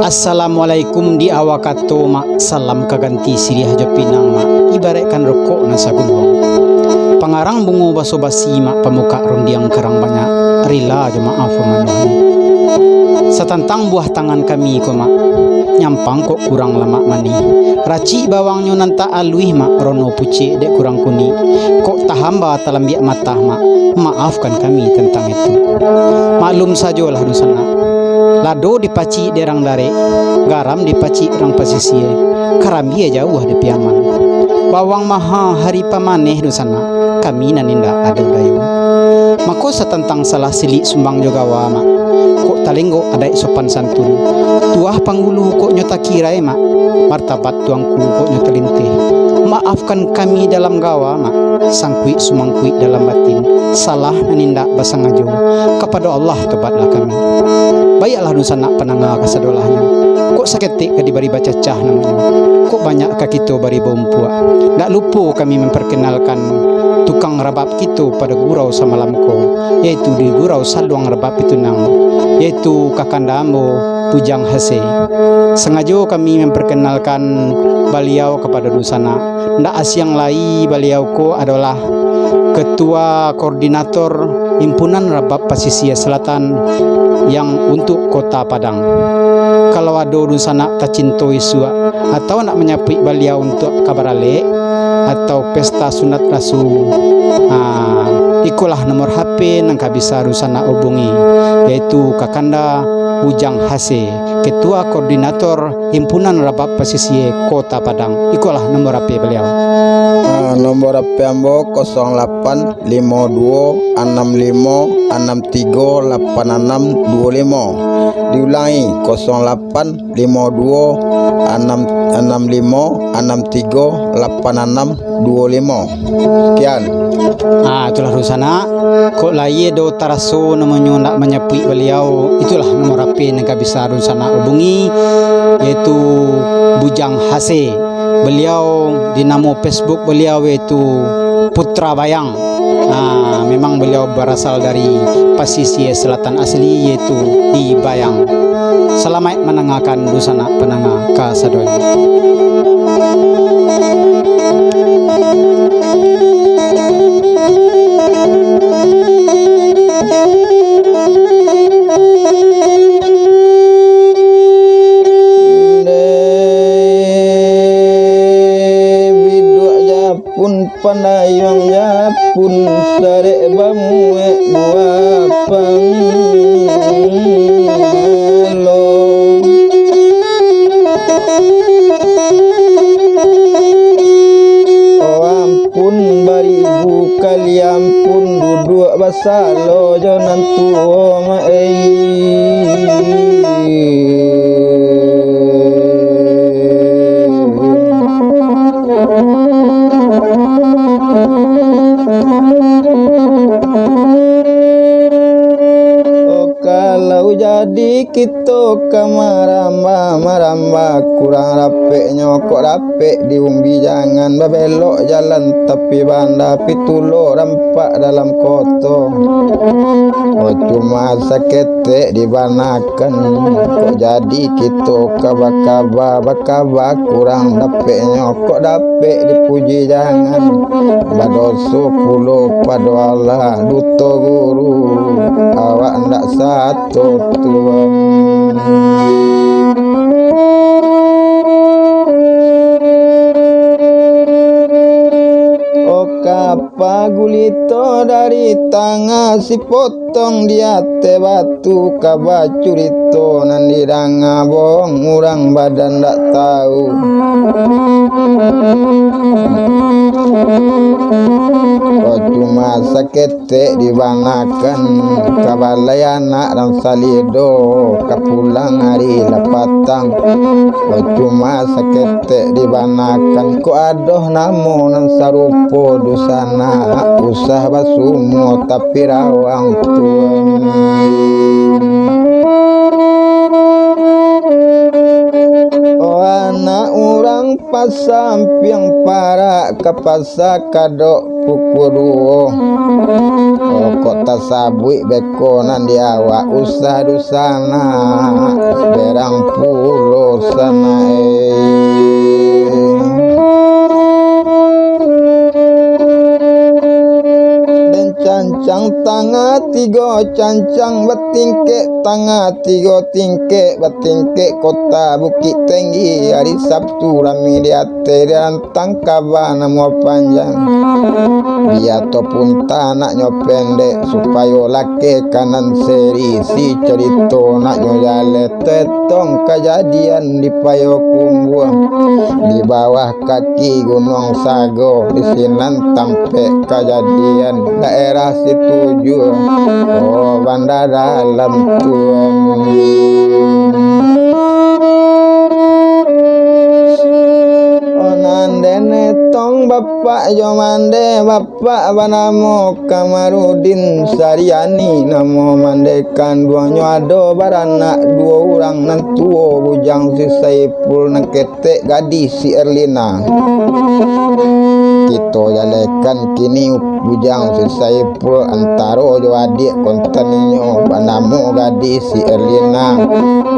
Assalamualaikum di awakato mak salam kaganti sirih haja pinang mak ibaratkan rokok na sagunwang pangarang bungo baso basi mak pamuka rondiang karang banyak rila aja maaf manuhan satantang buah tangan kami ko mak nyampang kok kurang lama mani raci bawang nanta alui mak rono puci dek kurang kuni kok tahamba talam biak mata mak maafkan kami tentang itu maklum sajalah dusana lado dipaci derang dare garam dipaci rang pasisi karam ia jauh de piaman bawang maha hari pamaneh dusana kami naninda ada dayo mako satentang salah silik sumbang jogawa mak kok talenggo ada sopan santun tuah panggulu kok nyota kirai mak martabat tuangku kok nyota lintih maafkan kami dalam gawa mak sangkui sumangkui dalam batin salah naninda basangajo kepada Allah tobatlah kami bayaklah nusana penangga kasadolahnya kok saketik ke dibari baca cah namanya kok banyak ka kita bari bompua ndak lupa kami memperkenalkan tukang rabab kita pada gurau samalamko yaitu di gurau saluang rabab itu nang yaitu kakandamo Bujang Hase sengaja kami memperkenalkan beliau kepada dusana ndak asyang lai beliau ko adalah ketua koordinator himpunan rabab Pasisia Selatan yang untuk kota Padang. Kalau ada dusana tak cinta isua atau nak menyapui beliau untuk kabarale atau pesta sunat rasul, ikulah nomor HP nang bisa dusana hubungi yaitu Kakanda Bujang Hase, ketua koordinator himpunan rabab Pasisia kota Padang. Ikulah nomor HP beliau. Nomor HP ambo 0852 65 63 86 25 diulangi 0852 65 63 86 25 sekian. Itulah rusana kok laye do taraso namanya nak menyapui beliau itulah nomor HP yang bisa rusana hubungi yaitu Bujang Hase. Beliau di nama Facebook beliau yaitu Putra Bayang. Memang beliau berasal dari Pasisia Selatan asli yaitu di Bayang. Selamat menengahkan dusana penengah kasadoi. Pandayang ya pun sare bamue buapang lo oh ampun baribu kali ampun duduk basalo jonan tuo ma jadi kita maramba kurang rape nyokok rape diumbi jangan babelok jalan tapi banda pitulo rampak dalam koto cuma sakete dibanakan kok jadi kita bakaba kurang rape nyokok rape dipuji jangan badoso pulo pada Allah duto guru awak ndak satu Tuhan. Kapa gulito dari tangga si potong dia te batu kaba curito nan diranga bong urang badan ndak tahu cuma sakete dibanakan kabalayana dan salido kapulang hari lapatang cuma sakete dibanakan ku adoh namo nan sarupo dusana usah basumo tapi rawang tuang anak orang pasampiang para kapasa kadok pukul kota sabui bekonan diawak usah dusana berang pulau sana dan cancang tangga tiga cancang betingke tangga tiga tingke betingke kota Bukit Tinggi hari Sabtu rami diate dan tangkaban mau panjang biato pun tanaknya pendek supaya laki kanan seri si cerita naknya jale tetong kejadian di payo kumbuang di bawah kaki Gunung Sago di sinan tampe kejadian daerah Situju Banda Dalam Tuan onandene tong bapak Jomande bapak banamo Kamarudin Sariani namo mandekan duanya ado baranak dua orang nantuo bujang si Saipul nakete gadis si Erlina kita jalekan kini bujang si Saipul antaro jo adik konteninyo banamo gadis si Erlina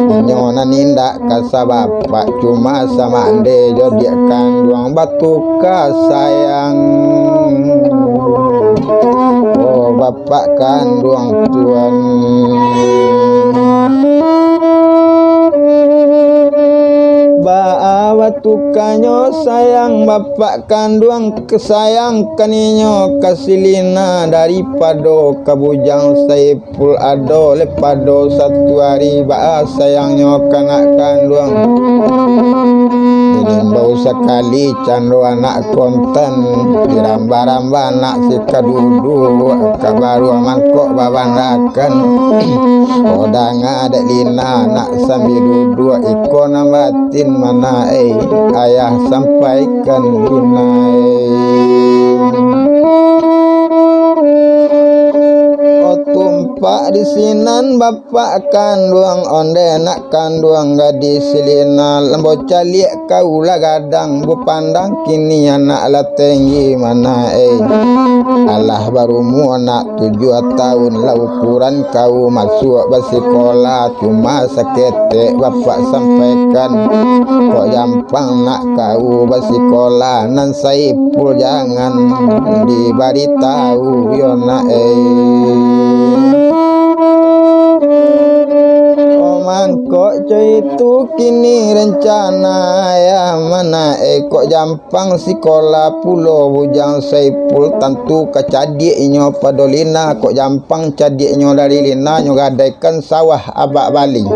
inyo nanindak kasa bapak cuma sama ande jo dia kanduang batu kasayang bapak kanduang tuan bawa tukanyo sayang bapak kandung kesayang kaninyo kasilina daripada kabujang Saipul ado lepado satu hari ba sayangnya kanak kandung bau sekali cando anak konten diramba-ramba anak si kadudu kabaru mangkok babandakan odang ada lina anak sambil duduk ikon batin mana ayah sampaikan lina tumpak di sinan bapak kandung onde nak kandung gadis silina lembo caliak kau lah gadang bu pandang kini anak lah tinggi mana alah baru mu anak 7 tahun lah ukuran kau masuk bersekolah cuma sakete bapak sampaikan kok gampang nak kau bersekolah nan Saipul jangan diberitahu yo nak mangkok itu kini rencana ya mana kok jampang sekolah pulau bujang Saipul tentu kecadiknya padolina kok jampang cadiknya dari lina nyo gadaikan sawah abak bali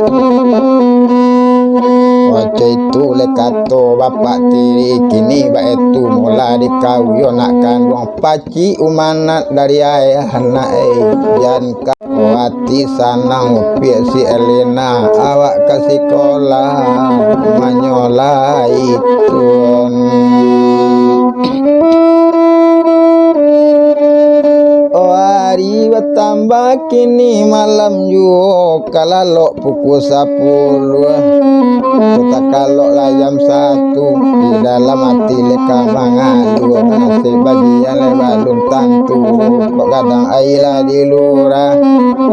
waca itu lekato bapak tiri kini baik itu mula dikau yo nak kandung paci umanat dari ayah anak jan hati sanang upi si Elena awak ke sekolah manyola itu hari bertambah kini malam juga kalau pukul 10 kita kalau lah jam 1 di dalam hati leka mangadu nasi bagian lebar luntang tu kok kadang aila di lurah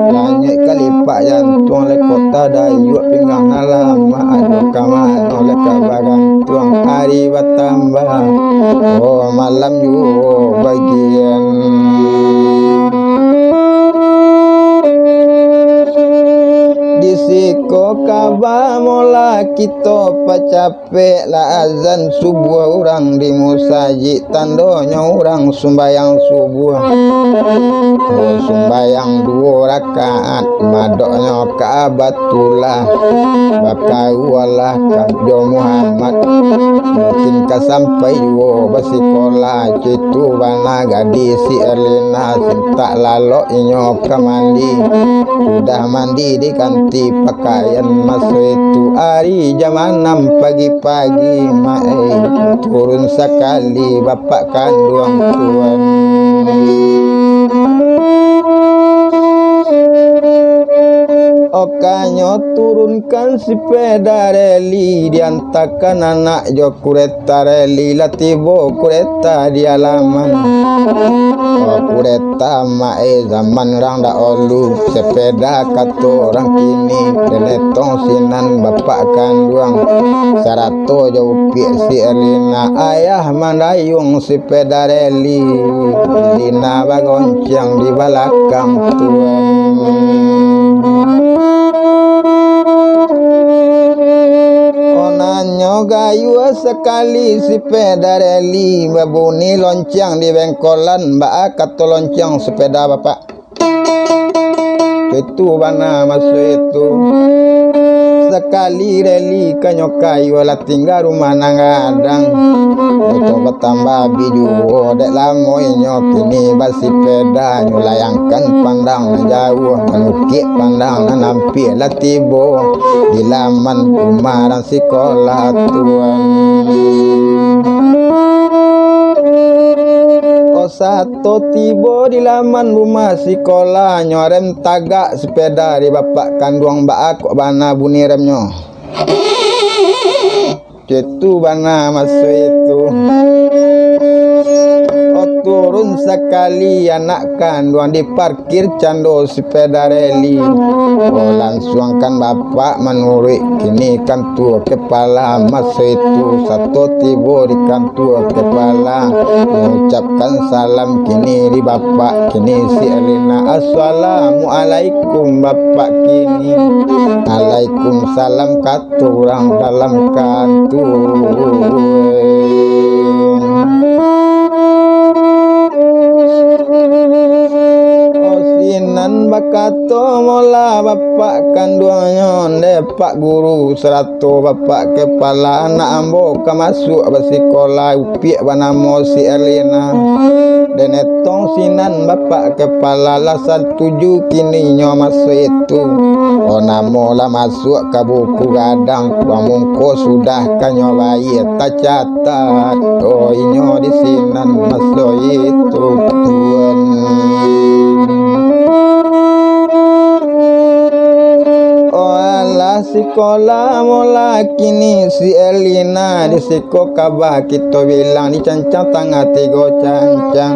lanjut kali pak jantung le kota dayu pinggang lama ada kamar oleh kabaran tuang hari bertambah malam juga bagian disiko kaba mola kita pacape la azan subuh orang di musajid tandonya orang sumbayang subuh sumbayang 2 rakaat madoknya kaabatullah bakau Allah kabdo Muhammad mungkin kasampai wo basikola citu bana gadis si Erlina tak lalok inyo kamandi sudah mandi di kanti pakaian masuk itu hari jam 6 pagi-pagi turun sekali bapak kandung tuan Okanyo turunkan sepeda reli, diantarkan anak jo kereta reli, latibo kereta di halaman. Kereta mae zaman rang dak olu, sepeda kata orang kini, denetong sinan bapak kandung. Sarato jo upik si Elina, ayah mandayung sepeda reli, Lina bagoncang di belakang tuan. Onanyo gayu sekali sepeda reli, babuni loncang di bengkolan, mbak kata loncang sepeda bapak. Itu bana masuk itu. Sekali reli kanyo kayu lah tinggal rumah nangadang. Itu bertambah bijuo dek lamo inyo kini basi peda nyulayangkan pandang jauh menukik pandang nampi lah tibo di laman rumah dan sekolah tuan. Satu tiba di laman rumah sekolah nyorem tagak sepeda di bapak kandung mbak aku bana bunyi remnya. Itu bana masuk itu. Turun sekali anak kandung di parkir cando sepeda reli. Langsung kan bapak menurut kini kantor kepala masa itu satu tiba di kantor kepala mengucapkan salam kini di bapak kini si Elina. Assalamualaikum bapak kini. Waalaikumsalam kata orang dalam kantor. Sinan bakato mola bapak kandungnya pak guru serato bapak kepala anak ambo kemasuk bersekolah upiak banamo si Elina denetong sinan bapak kepala lasan 7 kini nyo masuk itu namo lah masuk ke buku gadang pamungko sudah kanyo bayi tak catat inyo di sinan masuk itu tuan. Sekolah mula kini si Elina di seko kabah kita bilang di cancang tangga 3 cancang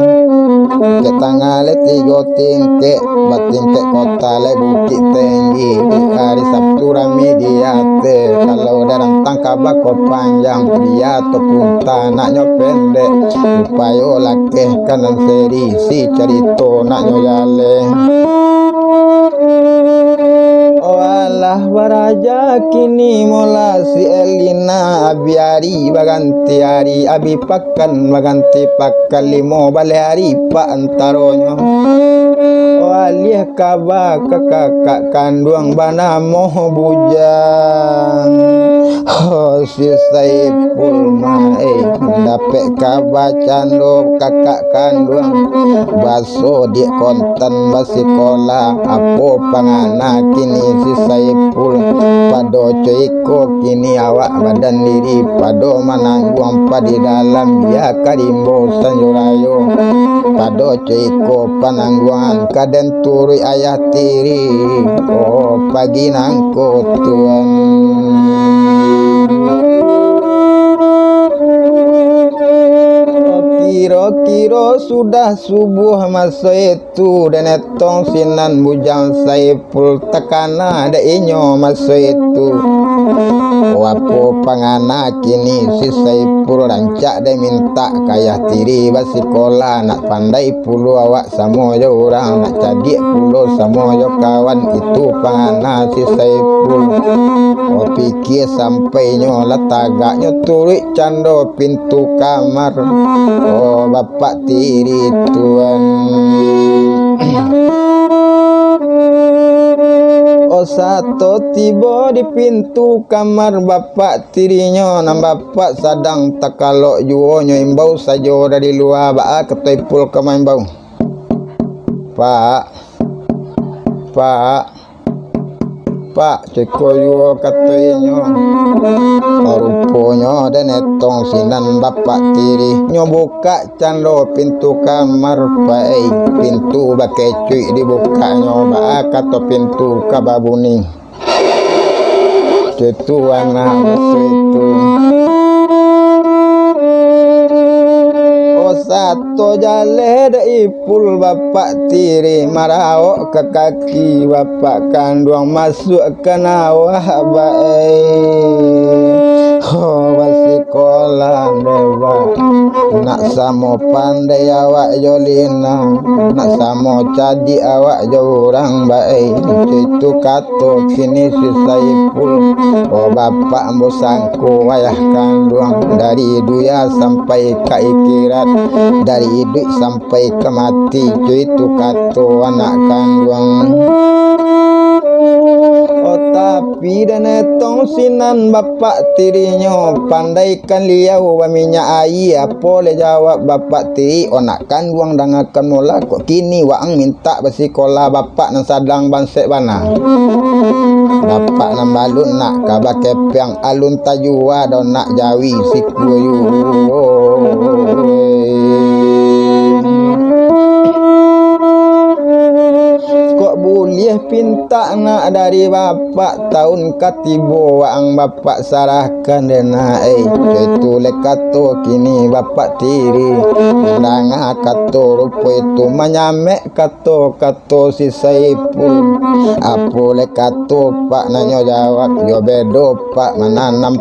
ke tangga le 3 tingkek batingkek kota le bukit tinggi di hari Sabtu rame diate kalau darang tangkabah ko panjang dia ataupun tanaknya pendek upaya lakeh kanan seri si cerita naknya jale. Walah baraja kini mula si Elina abiari baganti hari abi pakan baganti pakan limo balik hari pak antaronyo walih kaba kakak kandung bana moh bujang si Saipul mae dapet kaba cando kakak kandung baso di konten basikola apo pangana kini si Saipul pado coiko kini awak badan diri pado manangguang padi dalam ya karimbo sanjurayo pado coiko panangguan kaden turi ayah tiri pagi nangko tuan. Kira-kira sudah subuh masa itu denetong sinan bujang Saipul tekana ada inyo masa itu wapo pangana kini si Saipul rancak dia minta kaya tiri basikola nak pandai pulu awak sama je orang nak cadik pulu sama je kawan itu pangana si Saipul pikir sampai nyo letagaknya turut cando pintu kamar bapak tiri tuan. Satu tiba di pintu kamar bapak tirinya nam bapak sadang takalok juonyo imbau sajo dari luar bak ketepul ke main bau. Pak bapak cekoyo katanya rupanya dan etong sinan bapak tiri nyobuka cando pintu kamar pai pintu bakai cuy dibuka nyoba kata pintu kababuni itu anak itu satu jale ipul bapak tiri marao ke kaki bapak kandung masuk ke nawah baik sekolah dewa nak samo pandai awak jolina nak samo jadi awak jorang baik itu kato kini sisa ipul bapak musangku ayah kandung dari duya sampai ke ikirat dari hidup sampai ke mati itu kato anak kandung tapi dan etong sinan bapak tirinya pandaikan liau minyak air apa le jawab bapak tiri onak kandung dangakan mula kok kini waang minta bersikolah bapak nan sadang bansek bana bapak nan balun nak kabak kepiang alun tajua don nak jawi sikuyu boleh pinta nak dari bapak tahun katibo ang bapak sarahkan dena itu lekato kini bapak tiri nanga kato rupo itu menyamek kato si Saipul apa lekato pak nanyo jawab yo bedo pak menanam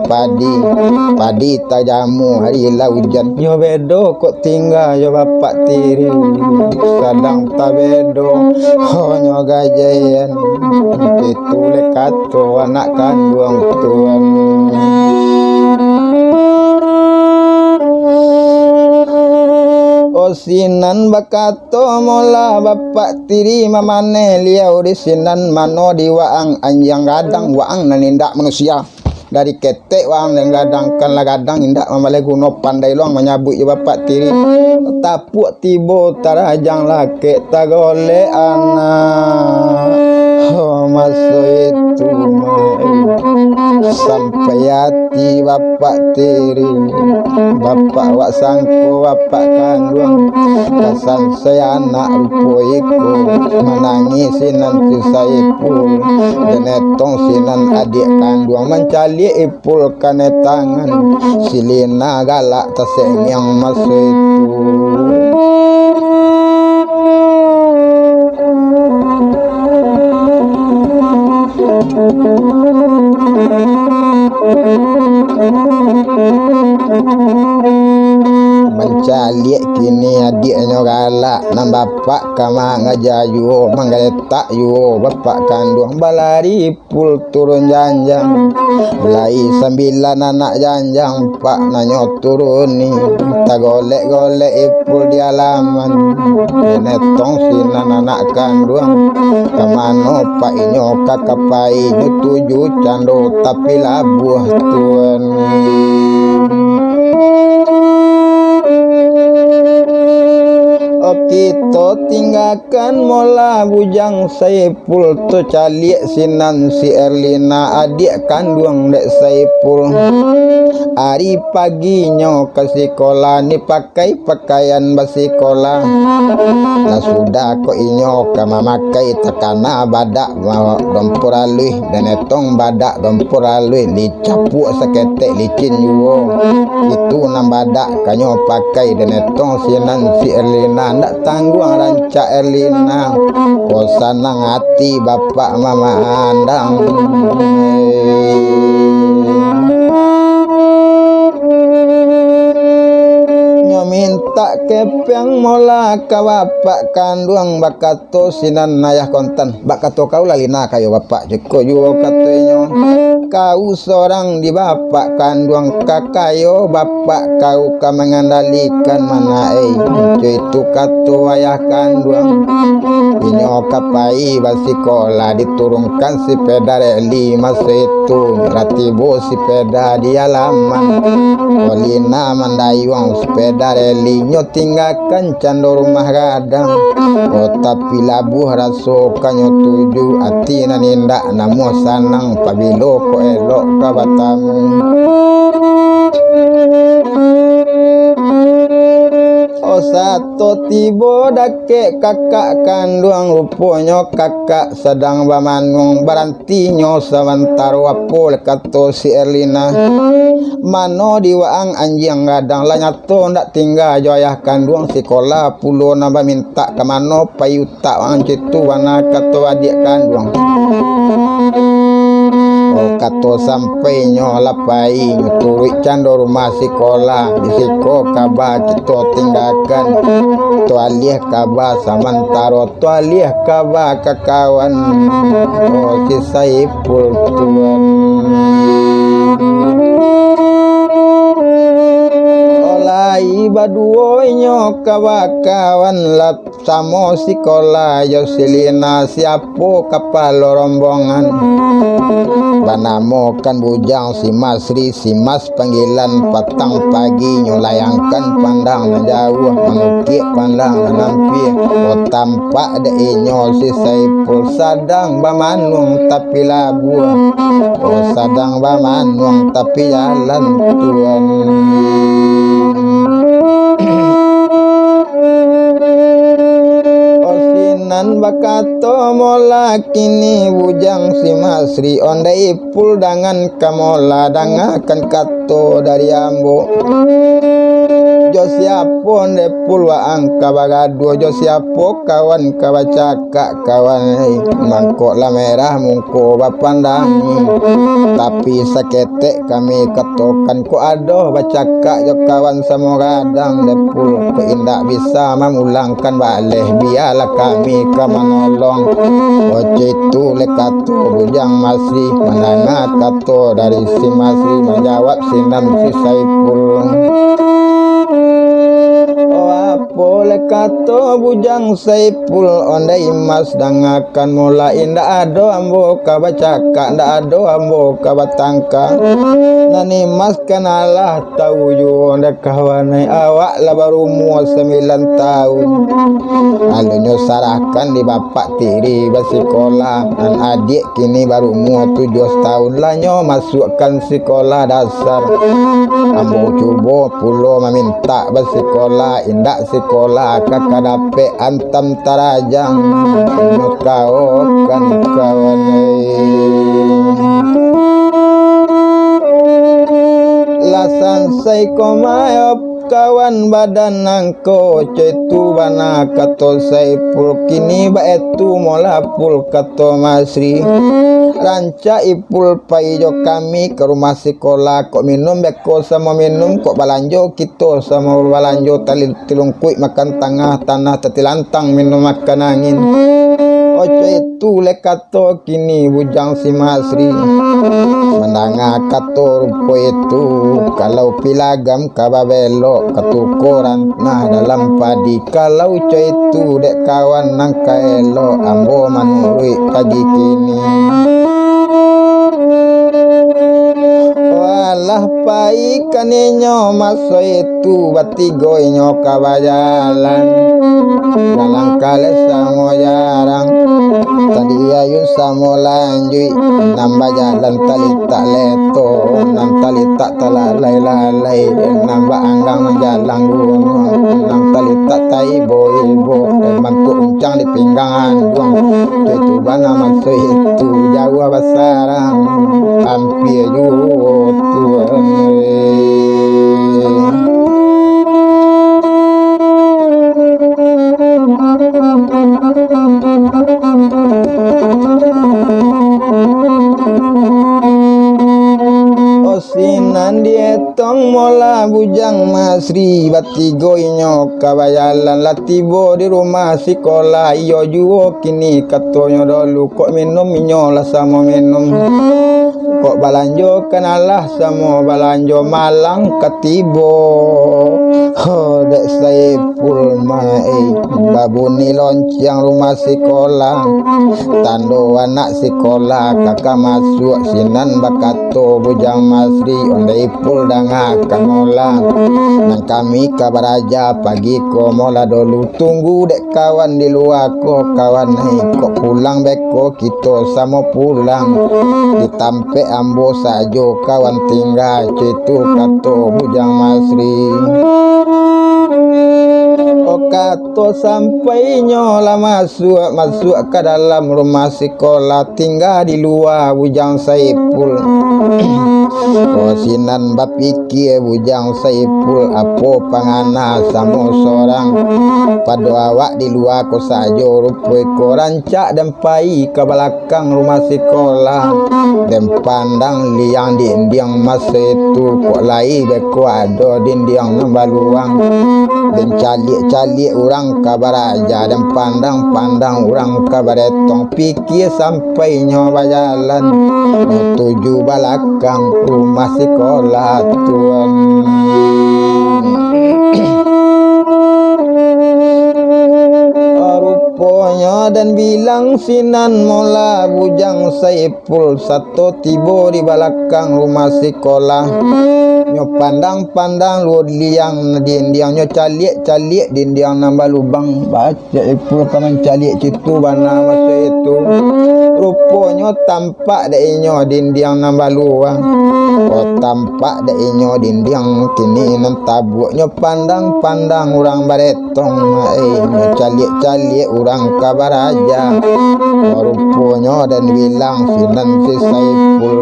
padi tajamu hari hujan yo bedo kok tinggal yo bapak tiri sadang tabedo honyo gajayan itu lekato anak kandung tuan sinan bakato mola bapak tiri mamane liau di sinan mano di waang anjang gadang waang nanindak manusia dari ketek waang dan gadangkan lah gadang indak mamale guno pandai luang menyabut ya bapak tiri tapuk tibo tarajang lake tagole anak masuk itu sampai hati bapak tiri bapak wak sangko bapak kandung kesan saya anak rupoiku menangisi nanti Saipul dan etong sinan adik kandung mencali ipul kane tangan silina galak taseng yang masuk itu mencali kini adiknya galak nan bapak kama ngajayu menggeletak yu bapak kandung balari pul turun janjang lai 9 anak janjang pak nanyo turuni tak golek ipul di halaman netong sinan anak kandung kemano pak inyo kakapai tuju cando tapi labuh tuan kita tinggalkan mola bujang Saipul tu calik sinan si Erlina adik kandung dek Saipul hari paginya ke sekolah ni pakai pakaian basikolah nah sudah kok inyo ke memakai tekana badak dompur alui dan etong badak dompur alui dicapuk seketek licin yuo itu nam badak kanyo pakai dan etong sinan si Erlina ndak tangguang rancak Erlina kosanang hati bapak mama andang minta kepeng mola ka bapak kandung bakato sinan ayah kontan bakato kau lalina kayo bapak jeko juo katanya kau seorang di bapak kandung kakayo bapak kau ka mengendalikan mana itu kato ayah kandung inyo kapai basikola diturunkan sepeda reli masa itu ratibo sepeda di halaman olina mandayung sepeda reli inyo tinggalkan cando rumah gadang. Oh tapi labuh raso kanyo tuju ati na nindak namo sanang pabilo ko elok kabatamu. O sato tibo dake kakak kandung rupanya kakak sedang bamanung barantinyo sebentar wapol kato si Erlina mano diwaang anjing gadang lanyato ndak tinggal joyah kandung sekolah pulo nambah minta ke mano payuta wang citu wana kato adik kandung. Oh kato sampai nyolapai turut cando rumah sekolah bisiko kaba kita tinggalkan tu alih kaba samantaro tu alih kaba kakawan oh si Saipul tuan olai baduo nyo kaba kawan lap samo sekolah yo silina siapo kapal rombongan banamo kan bujang si Masri si Mas panggilan patang pagi nyolayangkan pandang na jauh mengukik pandang na nampi o tampak de inyo si Saipul sadang bamanung tapi labu o sadang bamanung tapi jalan tuan. Nan bakato mola kini bujang si Masri ondai pul dangan kamola dangakan kato dari ambo jo siapo onde pul waang kabagado jo siapo kawan kabacaka kawan mangkok la merah mungko bapandangi tapi sakete kami katokan ko adoh bacaka jo kawan samoradang de pul ko indak bisa memulangkan baleh biarlah kami kamanolong oce itu lekato bujang Masri menanga kato dari si Masri menjawab sinam si Saipul. Boleh kato bujang Saipul ondai mas dangakan mula indah ado ambo kabacaka ndak ado ambo kabatangka nani mas kanalah tahu ju onda kawanai awak lah baru umur 9 tahun lalu nyo sarahkan di bapak tiri bersekolah dan adik kini baru umur 7 tahun lah nyo masukkan sekolah dasar ambo cubo pulo meminta bersekolah indak sekolah kakak dape antam tarajang kau kan kawan lasan sai komayop kawan badan nangko cetu bana kato Saipul kini baetu mola pul kato Masri ranca ipul paijo kami ke rumah sekolah kok minum beko sama minum kok balanjo kita sama balanjo tilung kuik makan tengah tanah tetilantang minum makan angin ojo itu lekato kini bujang si Masri menanga kato rupo itu kalau pilagam kababelo ketukuran nah dalam padi kalau ojo itu dek kawan nangka elo ambo manurui pagi kini walah pai kaninyo maso itu batigo inyo kabajalan dalam kale samo jarang tadi ayun samo lanjui nambah jalan talita leto nam talita talalai lalai nambah anggang menjalang gunung nam talita taibo ibo mantu uncang di pinggangan buang itu bana maso itu jawa basarang hampir tuan osinan dietong mola bujang Masri batigo inyo kabayalan latibo di rumah sekolah iyo juo kini katonyo dulu kok minum inyo lah sama minum kok balanjo kenalah sama balanjo malang ketibo Oh, dek Saipul mai babuni lonceng rumah sekolah, tando anak sekolah kakak masuk sinan bakato bujang masri ondai pul dangakan mola nang kami kabar aja pagi ko mola dulu tunggu dek kawan di luar ko kawan kok pulang beko kita sama pulang ditampe ambo sajo kawan tinggal citu kato bujang masri. Kato sampai nyola masuk ke dalam rumah sekolah tinggal di luar bujang Saipul. Oh sinan bapikir bujang Saipul apo pangana sama seorang pada awak di luar ko sajo rupoi ko rancak dan pai ke belakang rumah sekolah dan pandang liang dinding masa itu kok lai beko ada dinding baluang dan calik-calik orang kabar aja dan pandang-pandang orang kabar etong pikir sampai nyoba jalan tuju belakang rumah sekolah tuan. Rupanya dan bilang sinan mola bujang Saipul satu tiba di belakang rumah sekolah. Nyo pandang-pandang lu liang dinding nyo calik-calik dinding nambah lubang baca Ipul kaman calik citu bana masa itu rupanya tampak dak inyo dinding nambah luang oh tampak dak inyo dinding kini nan tabuknya pandang-pandang orang baretong nyo calik-calik orang kabar aja rupanya dan bilang sinan si Saipul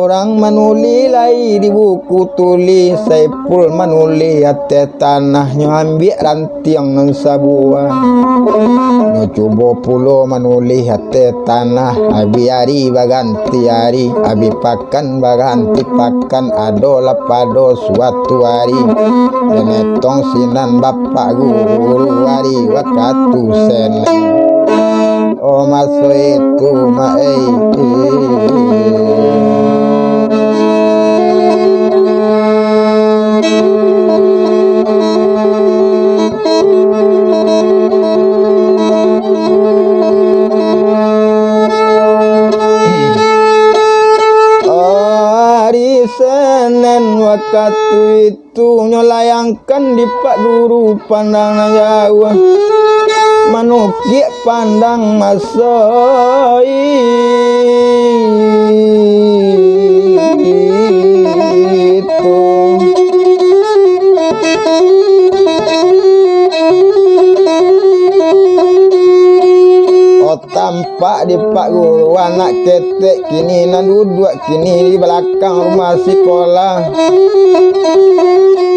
orang manuli lai di buku tulis Saipul manuli ate tanahnya ambil rantiang nan sabuah nyo cuba pulo manuli ate tanah abi hari baganti hari abi pakan baganti pakan ado lapado suatu hari dan etong sinan bapak guru hari wakatu sen oh maso itu Senin waktu itu nyolayangkan di Pak Guru pandang jauh manukik pandang masoi itu tampak di Pak Guru anak ketek kini nan duduk kini di belakang rumah sekolah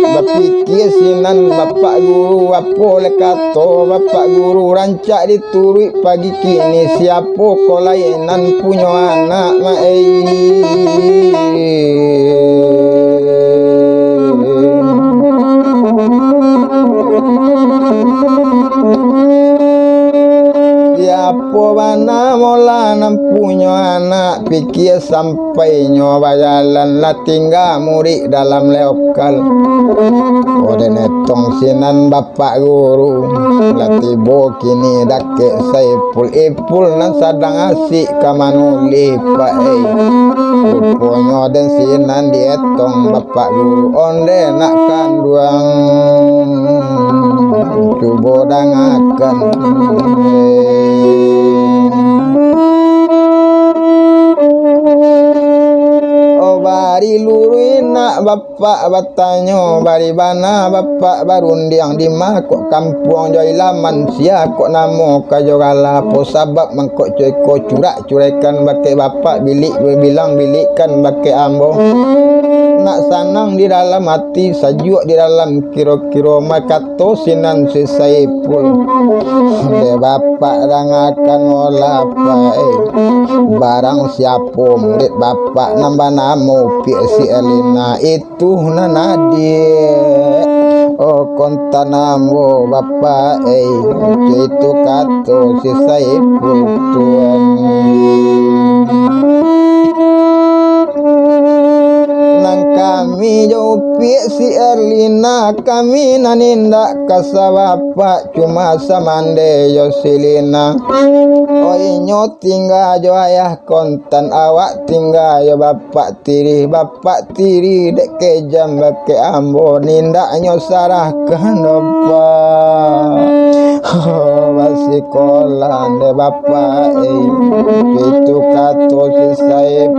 berpikir sinan Bapak Guru apa le kato Bapak Guru rancak diturut pagi kini siapa ko lainan punya anak mai siapa bana mola nampunya anak pikir sampai nyoba jalan lah tinggal murid dalam lokal dan etong sinan Bapak Guru lah tiba kini dakek Saipul Ipul nan sadang asik kamanuli pak rupanya dan sinan dietong Bapak Guru onde nak kanduang cuba dangakan bari luruin nak bapak batanyo bari bana bapak barundiang di mah kok kampung joi laman sia kok namo kajogala po sabab mangkok coy ko curak curekan bake bapak bilik bilang bilikkan bake ambo nak sanang di dalam hati sajuk di dalam kiro-kiro makato sinan si Saipul de bapak dangakan olah barang siapa murid bapak nambah namo pi si Elina itu nanadi oh konta namo bapak itu kato si Saipul tuan kami jo upi si Erlina kami nanindak kasabapa cuma samande yo silina. Oi nyo tinggal jo ayah kontan awak tinggal yo bapak tiri dek ke jam ke ambo nindak nyo sarahkan opa. Basikola de bapak itu kato si saip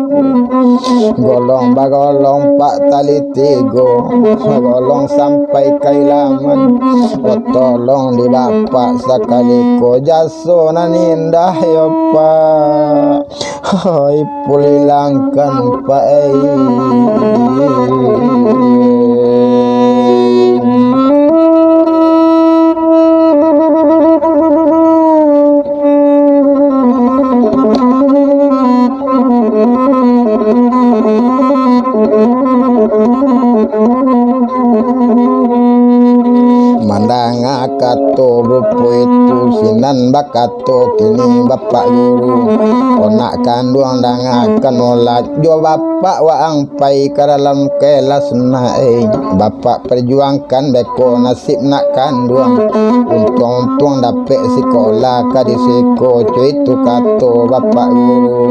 golong bagolong pak tali tigo golong sampai kailaman tolong di bapak sakali ko jaso nanindah yo pak ipulilangkan pak mandanga kato bupu itu sinan bakato kini bapak guru onak kandung dangakan olat jo bapak waang pai ke dalam kelas naik bapak perjuangkan beko nasib nak kandung untung dapet sekolah kadisiko itu kato bapak guru.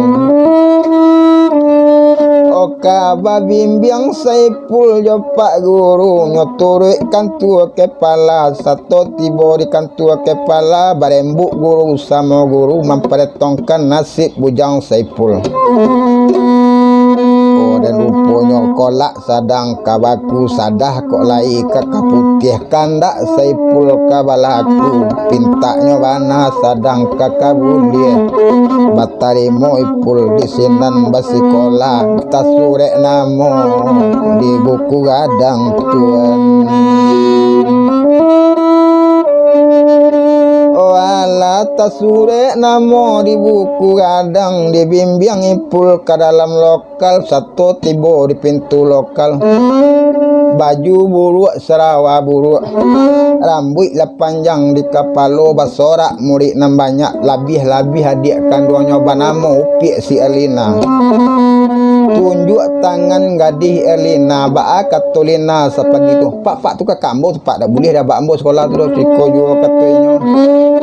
Oka babimbiang saipul jo pak guru nyoturuk kantua kepala satu tibo di kantua kepala barembuk guru sama guru memperhitungkan nasib bujang saipul. Dan rupanya kolak sadang kabaku sadah kok lai kakak putih kandak saipul kabalaku pintanya bana sadang kakak bulir batarimo ipul di sinan basikola tasurek namo di buku gadang tuan. Tasure namo di buku gadang dibimbing ipul ke dalam lokal satu tibo di pintu lokal baju buruk serawa buruk rambut lah panjang di kepala basorak murid nam banyak labih hadiahkan dua nyoba nama upi si Elina tunjuk tangan gadih Elina baa katulina sepagi tu pak tu ke kambo tu pak dah boleh dah bambo sekolah tu dah siko juga katanya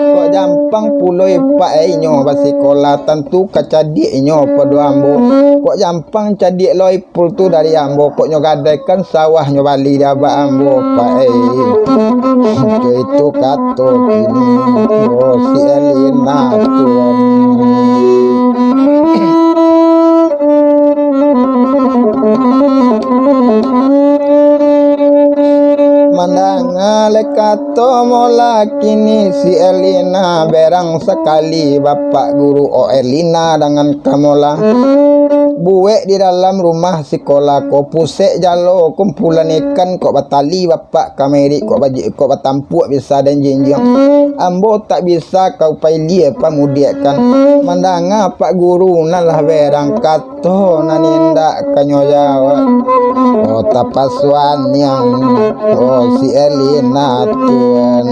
kok jampang puloi pak nyo basikola tentu kacadik nyo pada ambo kok jampang cadik loi pul tu dari ambo kok nyo gadaikan sawah nyo bali dah ba ambo pak itu kato kini si Elina tuan. Mandanga lekato mola kini si Elina berang sekali bapak guru Elina dengan kamola buek di dalam rumah sekolah ko pusek jalo kumpulan ikan kok batali bapak kameri kok baji kok batampuk bisa dan jenjang ambo tak bisa kau pailie pamudiakan mandanga pak guru nalah berang kato naninda kanyo jawa oh tapasuan yang si Elina tuan.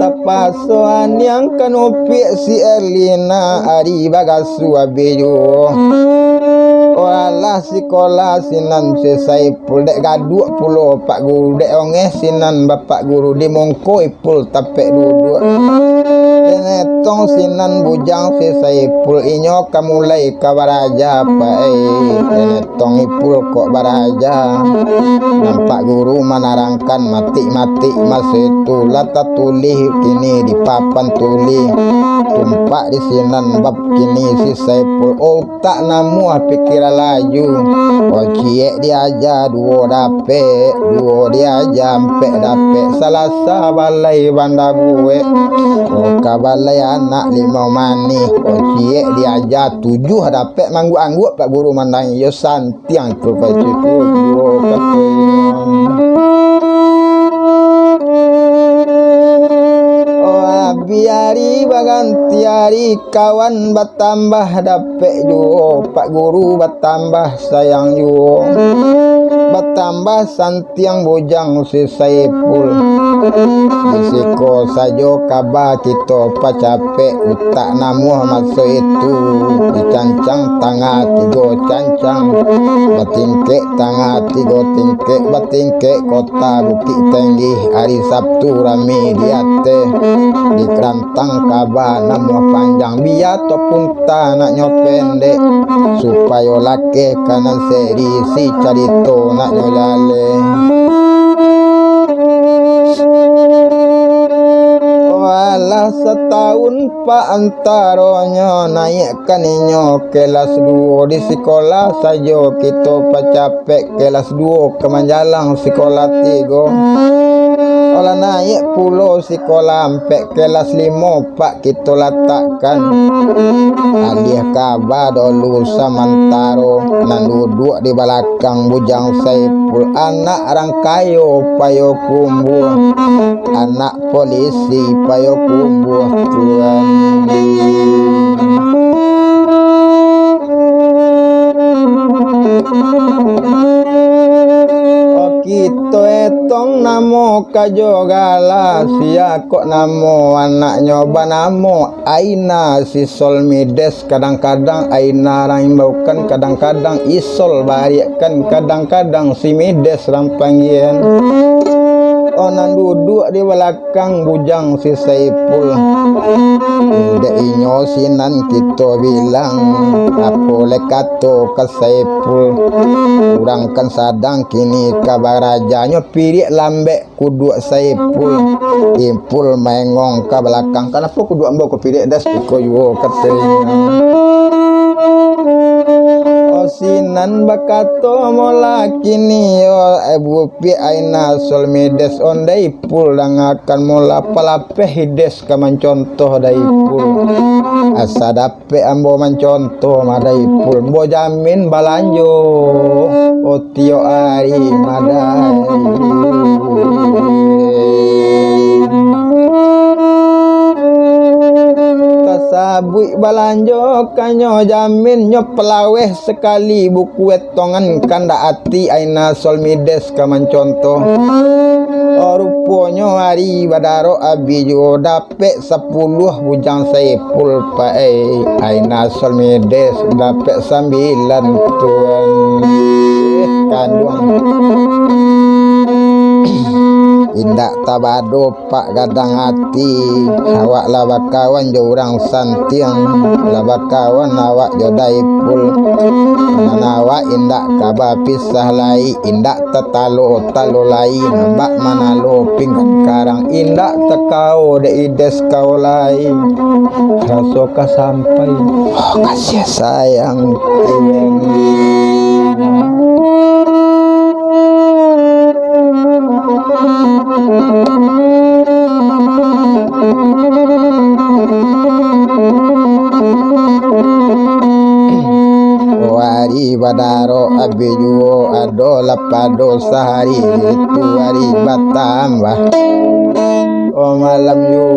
Tapasuan yang kanupi si Elina ari bagasu abeyo walah sekolah sinan selesai pul dek gaduk pulo pak guru dek ongeh sinan bapak guru di mongko ipul tapek duduk denetong sinan bujang selesai pul inyo kamulai kabaraja pak denetong ipul kok baraja nampak guru menarangkan mati-mati masa itu lata tulih kini di papan tuli tumpak di sinan bab kini si Saipul tak namu pikiran laju ciek diaja dua diaja empek dapet salasa balai banda buwe kabalai anak lima mani ciek diaja 7 dapet manggu-anggu pak guru mandang yo santiang tu paciku biari bagantiari kawan bertambah dapet jo pak guru bertambah sayang jo bertambah santiang bujang si Saipul Bisiko sajo kaba kita pacapek utak namuh maso itu dicancang tangah tigo cancang batingke tangah tigo tingke batingke kota Bukit Tinggi hari Sabtu rame diate di kerantang kaba namuh panjang biar topung tanaknya pendek supaya lake kanan seri si carito nak nyolale. Walah setahun pak antaronya naikkan inyo kelas 2 di sekolah saja kita pacapek kelas 2 ke Manjalang sekolah 3 olah naik pulau sekolah sampai kelas 5 pak kita letakkan hadiah kabar dulu samantaro nan duduk di belakang bujang Saipul anak rangkayo payo kumbuh anak polisi payo kumbuh Tuhan. Kita etong namo kajogala sia kok namo anak nyoba namo Aina si Solmides kadang-kadang Aina raimbaukan kadang-kadang Isol bariakan kadang-kadang si Mides rampangien onan duduk di belakang bujang si Saipul dek inyo sinan kita bilang apa lekato ke Saipul kurangkan sadang kini kabar rajanya pirik lambek kudu Saipul impul mengong ke belakang kenapa kudu ambo ke pirik das iko yo katanya sinan bakato mola kini yo ibu pi Aina Solmides ondai pul akan mola palapeh des ka mencontoh dai pul asa dape ambo mencontoh madai pul bo jamin balanjo otio ari madai sabui balanjo kanyo jamin nyo pelaweh sekali buku etongan kanda ati Aina Solmides ka mencontoh ruponyo hari badaro abi jo dapet 10 bujang Saipul pae Aina Solmides dapet 9 tuan kandung indak tabado pak gadang hati awak labakawan jo urang santiang labakawan awak jo daipul awak indak kaba pisah lai indak tetalo talo lain mbak manalo pinggan karang indak tekau de ides kau lai rasoka sampai kasih sayang wari badaro abijuo ado lapado sehari itu hari batambah oh malam yo